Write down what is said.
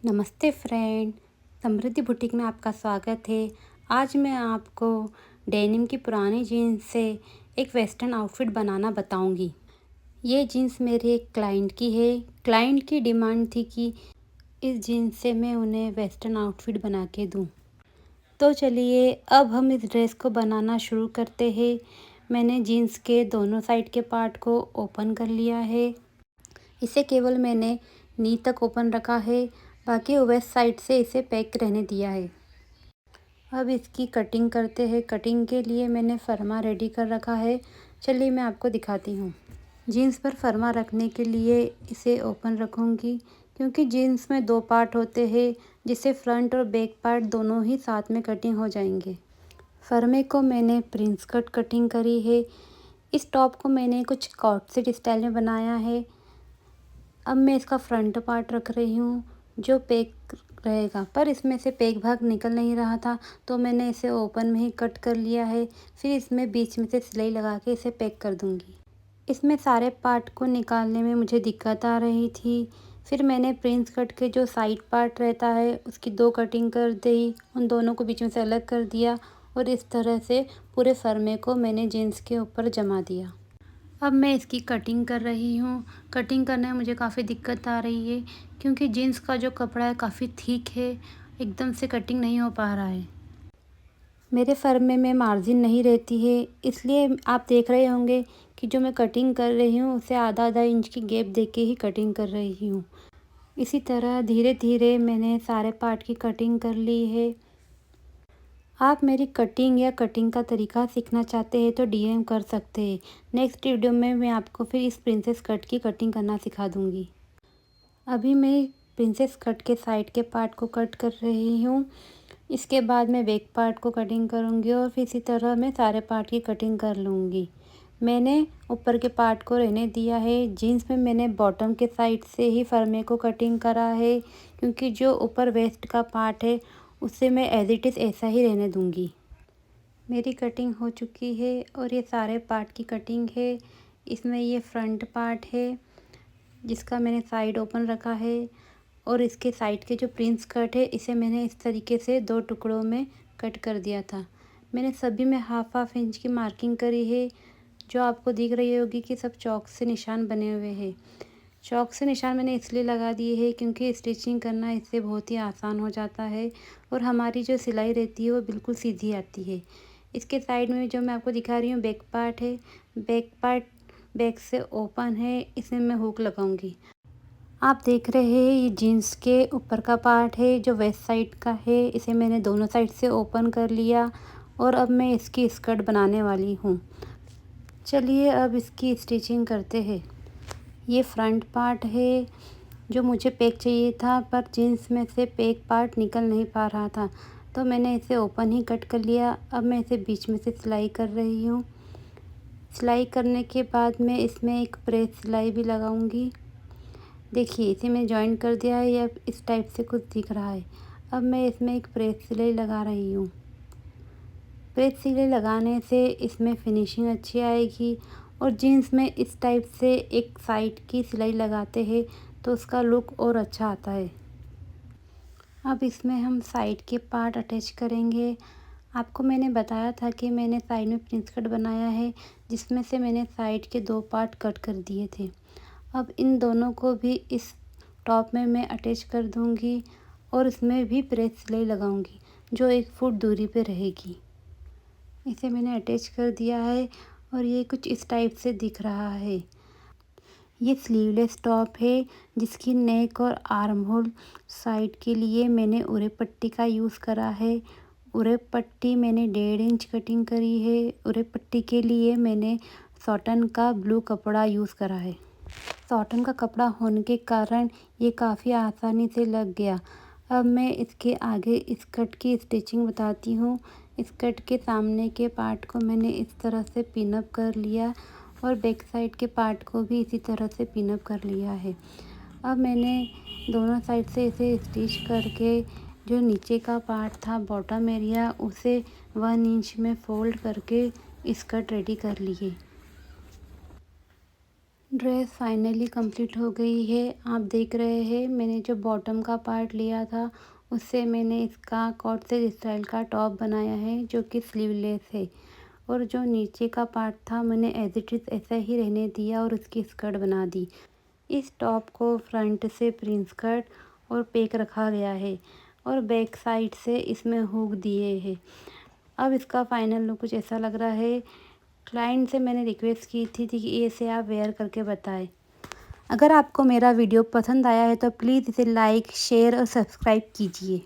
नमस्ते फ्रेंड। समृद्धि बुटीक में आपका स्वागत है। आज मैं आपको डेनिम की पुरानी जीन्स से एक वेस्टर्न आउटफिट बनाना बताऊंगी। ये जीन्स मेरे एक क्लाइंट की है। क्लाइंट की डिमांड थी कि इस जीन्स से मैं उन्हें वेस्टर्न आउटफिट बना के दूं। तो चलिए अब हम इस ड्रेस को बनाना शुरू करते हैं। मैंने जीन्स के दोनों साइड के पार्ट को ओपन कर लिया है। इसे केवल मैंने नी तक ओपन रखा है, बाकी वेस्ट साइड से इसे पैक रहने दिया है। अब इसकी कटिंग करते हैं। कटिंग के लिए मैंने फर्मा रेडी कर रखा है। चलिए मैं आपको दिखाती हूँ। जीन्स पर फर्मा रखने के लिए इसे ओपन रखूँगी, क्योंकि जीन्स में दो पार्ट होते हैं, जिससे फ्रंट और बैक पार्ट दोनों ही साथ में कटिंग हो जाएंगे। फर्मे को मैंने प्रिंस कट कटिंग करी है। इस टॉप को मैंने कुछ कॉट सेट स्टाइल में बनाया है। अब मैं इसका फ्रंट पार्ट रख रही हूँ, जो पैक रहेगा, पर इसमें से पैक भाग निकल नहीं रहा था, तो मैंने इसे ओपन में ही कट कर लिया है। फिर इसमें बीच में से सिलाई लगा के इसे पैक कर दूँगी। इसमें सारे पार्ट को निकालने में मुझे दिक्कत आ रही थी। फिर मैंने प्रिंस कट के जो साइड पार्ट रहता है उसकी दो कटिंग कर दी, उन दोनों को बीच में से अलग कर दिया और इस तरह से पूरे फर्मे को मैंने जीन्स के ऊपर जमा दिया। अब मैं इसकी कटिंग कर रही हूँ। कटिंग करने में मुझे काफ़ी दिक्कत आ रही है, क्योंकि जीन्स का जो कपड़ा है काफ़ी थिक है, एकदम से कटिंग नहीं हो पा रहा है। मेरे फर्मे में मार्जिन नहीं रहती है, इसलिए आप देख रहे होंगे कि जो मैं कटिंग कर रही हूँ उसे आधा आधा इंच की गैप दे के ही कटिंग कर रही हूँ। इसी तरह धीरे धीरे मैंने सारे पार्ट की कटिंग कर ली है। आप मेरी कटिंग या कटिंग का तरीका सीखना चाहते हैं तो डीएम कर सकते हैं। नेक्स्ट वीडियो में मैं आपको फिर इस प्रिंसेस कट की कटिंग करना सिखा दूंगी। अभी मैं प्रिंसेस कट के साइड के पार्ट को कट कर रही हूँ। इसके बाद मैं बैक पार्ट को कटिंग करूँगी और फिर इसी तरह मैं सारे पार्ट की कटिंग कर लूँगी। मैंने ऊपर के पार्ट को रहने दिया है। जीन्स में मैंने बॉटम के साइड से ही फर्मे को कटिंग करा है, क्योंकि जो ऊपर वेस्ट का पार्ट है उसे मैं एज इट इज़ ऐसा ही रहने दूँगी। मेरी कटिंग हो चुकी है और ये सारे पार्ट की कटिंग है। इसमें ये फ्रंट पार्ट है जिसका मैंने साइड ओपन रखा है, और इसके साइड के जो प्रिंस कट है इसे मैंने इस तरीके से दो टुकड़ों में कट कर दिया था। मैंने सभी में हाफ हाफ इंच की मार्किंग करी है, जो आपको दिख रही होगी कि सब चौक से निशान बने हुए हैं। चौक से निशान मैंने इसलिए लगा दिए हैं क्योंकि स्टिचिंग करना इससे बहुत ही आसान हो जाता है और हमारी जो सिलाई रहती है वो बिल्कुल सीधी आती है। इसके साइड में जो मैं आपको दिखा रही हूँ बैक पार्ट है। बैक पार्ट बैक से ओपन है, इसमें मैं हुक लगाऊंगी। आप देख रहे हैं ये जीन्स के ऊपर का पार्ट है जो वेस्ट साइड का है। इसे मैंने दोनों साइड से ओपन कर लिया और अब मैं इसकी स्कर्ट बनाने वाली हूँ। चलिए अब इसकी स्टिचिंग करते हैं। ये फ्रंट पार्ट है जो मुझे पैक चाहिए था, पर जीन्स में से पैक पार्ट निकल नहीं पा रहा था, तो मैंने इसे ओपन ही कट कर लिया। अब मैं इसे बीच में से सिलाई कर रही हूँ। सिलाई करने के बाद मैं इसमें एक प्रेस सिलाई भी लगाऊंगी। देखिए इसे मैं जॉइन कर दिया है, या इस टाइप से कुछ दिख रहा है। अब मैं इसमें एक प्रेस सिलाई लगा रही हूँ। प्रेस सिलाई लगाने से इसमें फिनिशिंग अच्छी आएगी, और जीन्स में इस टाइप से एक साइड की सिलाई लगाते हैं तो उसका लुक और अच्छा आता है। अब इसमें हम साइड के पार्ट अटैच करेंगे। आपको मैंने बताया था कि मैंने साइड में प्रिंस कट बनाया है, जिसमें से मैंने साइड के दो पार्ट कट कर दिए थे। अब इन दोनों को भी इस टॉप में मैं अटैच कर दूंगी और इसमें भी प्रेस सिलाई लगाऊंगी, जो 1 फुट दूरी पे रहेगी। इसे मैंने अटैच कर दिया है और ये कुछ इस टाइप से दिख रहा है। ये स्लीवलेस टॉप है, जिसकी नेक और आर्म होल साइड के लिए मैंने उरे पट्टी का यूज़ करा है। उरे पट्टी मैंने 1.5 इंच कटिंग करी है। उरे पट्टी के लिए मैंने कॉटन का ब्लू कपड़ा यूज़ करा है। कॉटन का कपड़ा होने के कारण ये काफ़ी आसानी से लग गया। अब मैं इसके आगे स्कर्ट की स्टिचिंग बताती हूँ। स्कर्ट के सामने के पार्ट को मैंने इस तरह से पिनअप कर लिया और बैक साइड के पार्ट को भी इसी तरह से पिनअप कर लिया है। अब मैंने दोनों साइड से इसे स्टिच करके जो नीचे का पार्ट था बॉटम एरिया, उसे 1 इंच में फोल्ड करके स्कर्ट रेडी कर लिए। ड्रेस फाइनली कंप्लीट हो गई है। आप देख रहे हैं मैंने जो बॉटम का पार्ट लिया था उससे मैंने इसका कॉट सेट स्टाइल का टॉप बनाया है जो कि स्लीवलेस है। और जो नीचे का पार्ट था मैंने एज इट इज़ ऐसा ही रहने दिया और उसकी स्कर्ट बना दी। इस टॉप को फ्रंट से प्रिंस कट और पेक रखा गया है और बैक साइड से इसमें हुक दिए हैं। अब इसका फाइनल लुक कुछ ऐसा लग रहा है। क्लाइंट से मैंने रिक्वेस्ट की थी कि इसे आप वेयर करके बताएं। अगर आपको मेरा वीडियो पसंद आया है तो प्लीज़ इसे लाइक शेयर और सब्सक्राइब कीजिए।